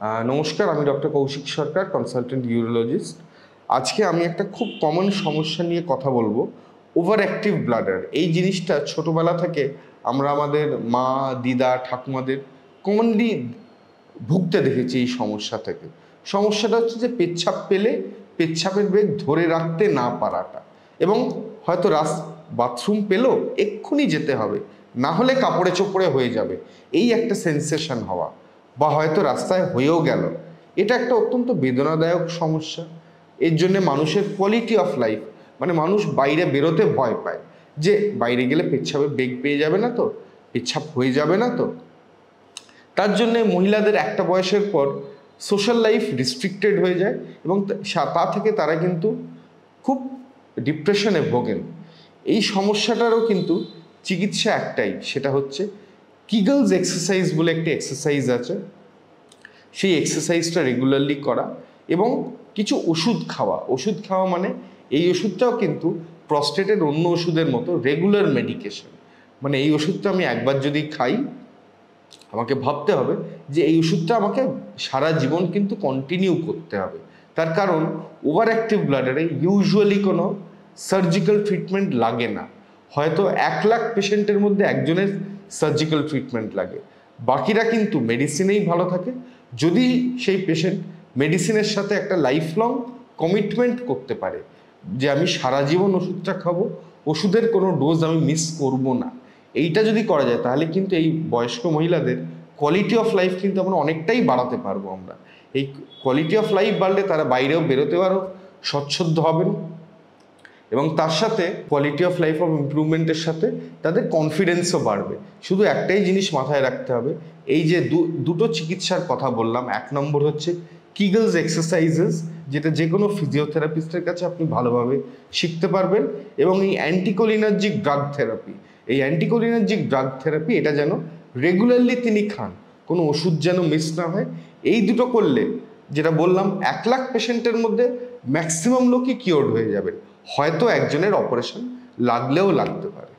নমস্কার, আমি ডক্টর কৌশিক সরকার, consultant urologist. আজকে আমি একটা খুব কমন সমস্যা নিয়ে কথা বলবো, ওভার অ্যাক্টিভ ব্লাডার। এই জিনিসটা ছোটোবেলা থেকে আমরা আমাদের মা, দিদা, ঠাকুমাদের কমনলি ভুগতে দেখেছি এই সমস্যা থেকে। সমস্যাটা হচ্ছে যে পেচ্ছাপ পেলে পেচ্ছাপের বেগ ধরে রাখতে না পারাটা, এবং হয়তো বাথরুম পেলেও এক্ষুনি যেতে হবে, না হলে কাপড়ে চোপড়ে হয়ে যাবে, এই একটা সেন্সেশন হওয়া, বা হয়তো রাস্তায় হয়েও গেল। এটা একটা অত্যন্ত বেদনাদায়ক সমস্যা। এর জন্যে মানুষের কোয়ালিটি অফ লাইফ, মানে মানুষ বাইরে বেরোতে ভয় পায়, যে বাইরে গেলে পেচ্ছাপের বেগ পেয়ে যাবে না তো, পেচ্ছাপ হয়ে যাবে না তো। তার জন্যে মহিলাদের একটা বয়সের পর সোশ্যাল লাইফ রিস্ট্রিক্টেড হয়ে যায়, এবং তা থেকে তারা কিন্তু খুব ডিপ্রেশনে ভোগেন। এই সমস্যাটারও কিন্তু চিকিৎসা একটাই, সেটা হচ্ছে কিগলস এক্সারসাইজ বলে একটি এক্সারসাইজ আছে। সেই এক্সারসাইজটা রেগুলারলি করা এবং কিছু ওষুধ খাওয়া। ওষুধ খাওয়া মানে এই ওষুধটাও কিন্তু প্রস্টেটের অন্য ওষুধের মতো রেগুলার মেডিকেশন। মানে এই ওষুধটা আমি একবার যদি খাই, আমাকে ভাবতে হবে যে এই ওষুধটা আমাকে সারা জীবন কিন্তু কন্টিনিউ করতে হবে। তার কারণ ওভার অ্যাক্টিভ ব্লাডারে ইউজুয়ালি কোনো সার্জিক্যাল ট্রিটমেন্ট লাগে না। হয়তো 1,00,000 পেশেন্টের মধ্যে একজনের সার্জিক্যাল ট্রিটমেন্ট লাগে, বাকিরা কিন্তু মেডিসিনেই ভালো থাকে, যদি সেই পেশেন্ট মেডিসিনের সাথে একটা লাইফ লং কমিটমেন্ট করতে পারে যে আমি সারা জীবন ওষুধটা খাবো, ওষুধের কোনো ডোজ আমি মিস করব না। এইটা যদি করা যায় তাহলে কিন্তু এই বয়স্ক মহিলাদের কোয়ালিটি অফ লাইফ কিন্তু আমরা অনেকটাই বাড়াতে পারবো। আমরা এই কোয়ালিটি অফ লাইফ বাড়লে তারা বাইরেও বেরোতে পারো, স্বচ্ছন্দ হবেন, এবং তার সাথে কোয়ালিটি অফ লাইফ অফ ইমপ্রুভমেন্টের সাথে তাদের কনফিডেন্সও বাড়বে। শুধু একটাই জিনিস মাথায় রাখতে হবে, এই যে দুটো চিকিৎসার কথা বললাম, 1 নম্বর হচ্ছে কিগলস এক্সারসাইজেস, যেটা যে কোনো ফিজিওথেরাপিস্টের কাছে আপনি ভালোভাবে শিখতে পারবেন, এবং এই অ্যান্টিকোলিনার্জিক ড্রাগ থেরাপি, এই অ্যান্টিকোলিনার্জিক ড্রাগ থেরাপি এটা যেন রেগুলারলি তিনি খান, কোনো ওষুধ যেন মিস না হয়। এই দুটো করলে, যেটা বললাম, 1,00,000 পেশেন্টের মধ্যে ম্যাক্সিমাম লোকই কিওর্ড হয়ে যাবে। হয়তো একজনের অপারেশন লাগলেও লাগতে পারে।